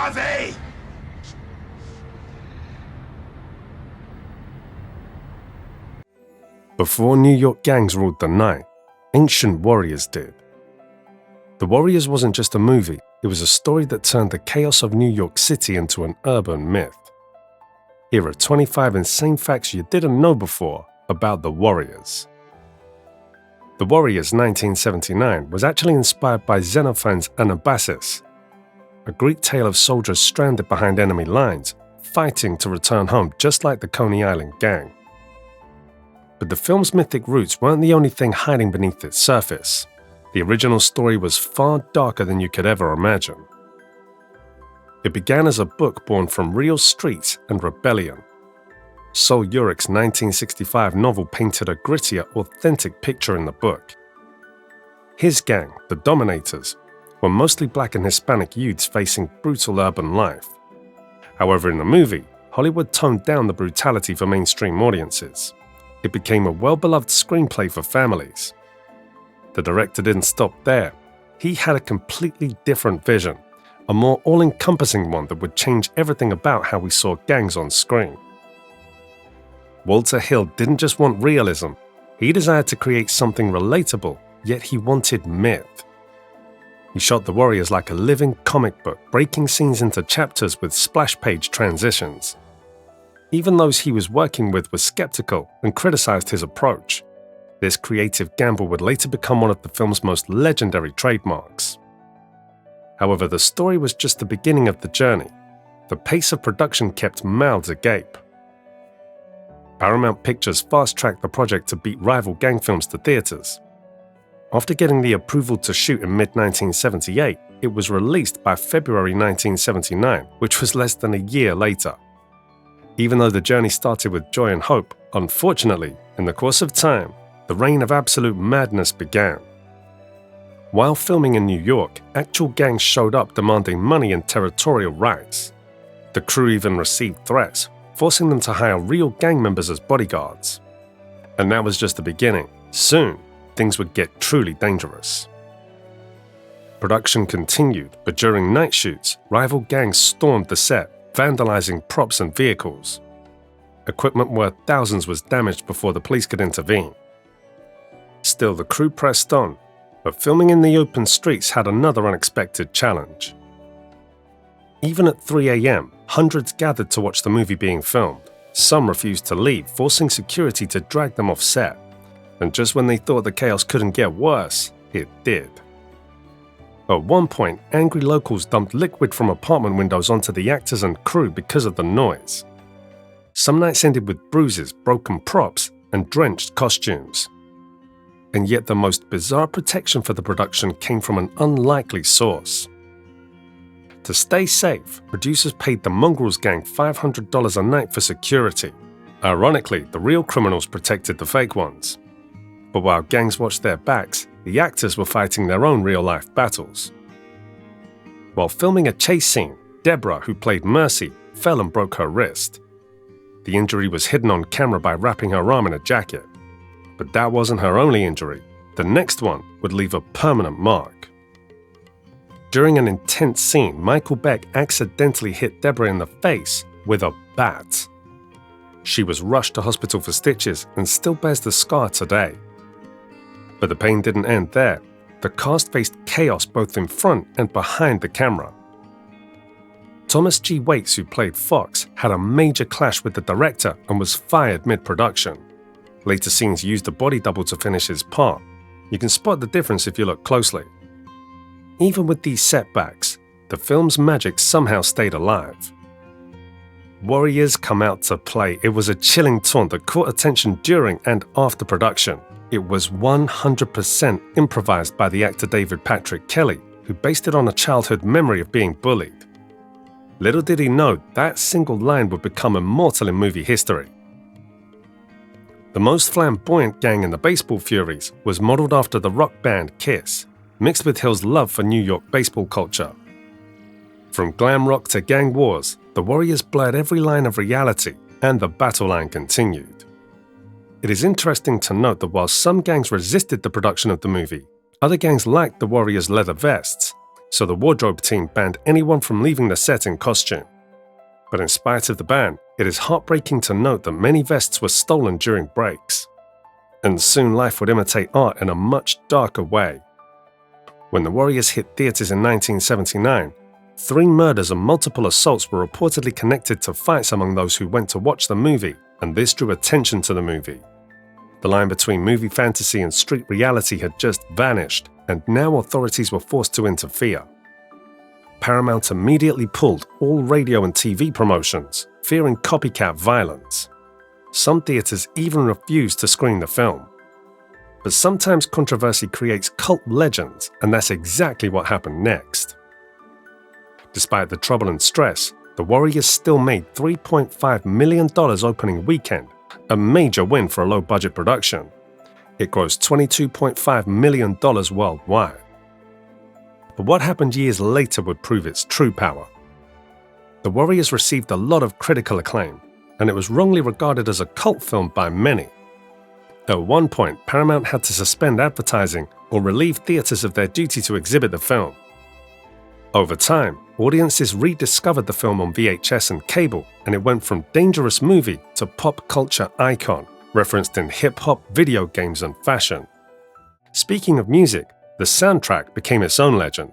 Harvey! Before New York gangs ruled the night, ancient warriors did. The Warriors wasn't just a movie, it was a story that turned the chaos of New York City into an urban myth. Here are 25 insane facts you didn't know before about the Warriors. The Warriors 1979 was actually inspired by Xenophon's Anabasis, a Greek tale of soldiers stranded behind enemy lines, fighting to return home just like the Coney Island gang. But the film's mythic roots weren't the only thing hiding beneath its surface. The original story was far darker than you could ever imagine. It began as a book born from real streets and rebellion. Sol Urich's 1965 novel painted a grittier, authentic picture in the book. His gang, the Dominators, were mostly black and Hispanic youths facing brutal urban life. However, in the movie, Hollywood toned down the brutality for mainstream audiences. It became a well-beloved screenplay for families. The director didn't stop there. He had a completely different vision, a more all-encompassing one that would change everything about how we saw gangs on screen. Walter Hill didn't just want realism, he desired to create something relatable, yet he wanted myth. He shot the Warriors like a living comic book, breaking scenes into chapters with splash page transitions. Even those he was working with were skeptical and criticized his approach. This creative gamble would later become one of the film's most legendary trademarks. However, the story was just the beginning of the journey. The pace of production kept mouths agape. Paramount Pictures fast-tracked the project to beat rival gang films to theaters. After getting the approval to shoot in mid-1978, it was released by February 1979, which was less than a year later. Even though the journey started with joy and hope, unfortunately, in the course of time, the reign of absolute madness began. While filming in New York, actual gangs showed up demanding money and territorial rights. The crew even received threats, forcing them to hire real gang members as bodyguards. And that was just the beginning. Soon, things would get truly dangerous. Production continued, but during night shoots, rival gangs stormed the set, vandalizing props and vehicles. Equipment worth thousands was damaged before the police could intervene. Still, the crew pressed on, but filming in the open streets had another unexpected challenge. Even at 3 a.m., hundreds gathered to watch the movie being filmed. Some refused to leave, forcing security to drag them off set. And just when they thought the chaos couldn't get worse, it did. At one point, angry locals dumped liquid from apartment windows onto the actors and crew because of the noise. Some nights ended with bruises, broken props, and drenched costumes. And yet the most bizarre protection for the production came from an unlikely source. To stay safe, producers paid the Mongrels gang $500 a night for security. Ironically, the real criminals protected the fake ones. But while gangs watched their backs, the actors were fighting their own real-life battles. While filming a chase scene, Deborah, who played Mercy, fell and broke her wrist. The injury was hidden on camera by wrapping her arm in a jacket. But that wasn't her only injury. The next one would leave a permanent mark. During an intense scene, Michael Beck accidentally hit Deborah in the face with a bat. She was rushed to hospital for stitches and still bears the scar today. But the pain didn't end there. The cast faced chaos both in front and behind the camera. Thomas G. Waits, who played Fox, had a major clash with the director and was fired mid-production. Later scenes used a body double to finish his part. You can spot the difference if you look closely. Even with these setbacks, the film's magic somehow stayed alive. Warriors come out to play. It was a chilling taunt that caught attention during and after production. It was 100% improvised by the actor David Patrick Kelly, who based it on a childhood memory of being bullied. Little did he know that single line would become immortal in movie history. The most flamboyant gang in the Baseball Furies was modeled after the rock band Kiss, mixed with Hill's love for New York baseball culture. From glam rock to gang wars, the Warriors blurred every line of reality, and the battle line continued. It is interesting to note that while some gangs resisted the production of the movie, other gangs liked the Warriors' leather vests, so the wardrobe team banned anyone from leaving the set in costume. But in spite of the ban, it is heartbreaking to note that many vests were stolen during breaks. And soon life would imitate art in a much darker way. When The Warriors hit theaters in 1979, 3 murders and multiple assaults were reportedly connected to fights among those who went to watch the movie, and this drew attention to the movie. The line between movie fantasy and street reality had just vanished, and now authorities were forced to interfere. Paramount immediately pulled all radio and TV promotions, fearing copycat violence. Some theaters even refused to screen the film. But sometimes controversy creates cult legends, and that's exactly what happened next. Despite the trouble and stress, The Warriors still made $3.5 million opening weekend, a major win for a low-budget production. It grossed $22.5 million worldwide. But what happened years later would prove its true power. The Warriors received a lot of critical acclaim, and it was wrongly regarded as a cult film by many. At one point, Paramount had to suspend advertising or relieve theaters of their duty to exhibit the film. Over time, audiences rediscovered the film on VHS and cable, and it went from dangerous movie to pop culture icon, referenced in hip-hop, video games, and fashion. Speaking of music, the soundtrack became its own legend.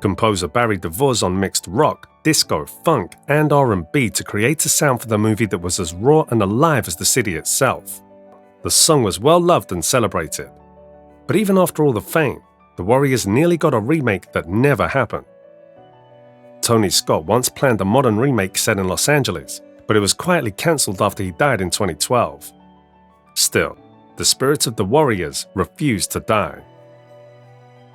Composer Barry DeVos mixed rock, disco, funk, and R&B to create a sound for the movie that was as raw and alive as the city itself. The song was well loved and celebrated. But even after all the fame, The Warriors nearly got a remake that never happened. Tony Scott once planned a modern remake set in Los Angeles, but it was quietly cancelled after he died in 2012. Still, the spirit of The Warriors refused to die.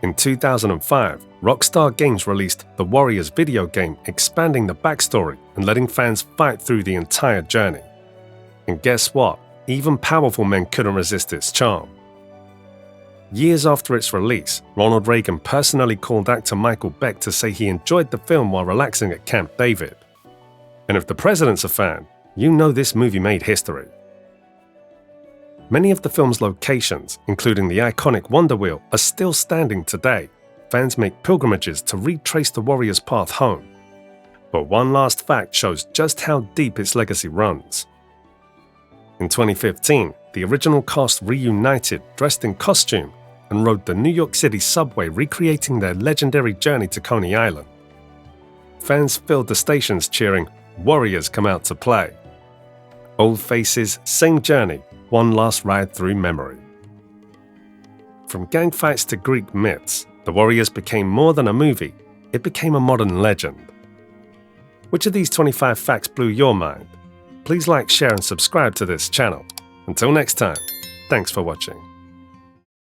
In 2005, Rockstar Games released The Warriors video game, expanding the backstory and letting fans fight through the entire journey. And guess what? Even powerful men couldn't resist its charm. Years after its release, Ronald Reagan personally called actor Michael Beck to say he enjoyed the film while relaxing at Camp David. And if the president's a fan, you know this movie made history. Many of the film's locations, including the iconic Wonder Wheel, are still standing today. Fans make pilgrimages to retrace the Warriors' path home. But one last fact shows just how deep its legacy runs. In 2015, the original cast reunited, dressed in costume, and rode the New York City subway, recreating their legendary journey to Coney Island. Fans filled the stations cheering, "Warriors come out to play." Old faces, same journey, one last ride through memory. From gang fights to Greek myths, The Warriors became more than a movie, it became a modern legend. Which of these 25 facts blew your mind? Please like, share, and subscribe to this channel. Until next time, thanks for watching.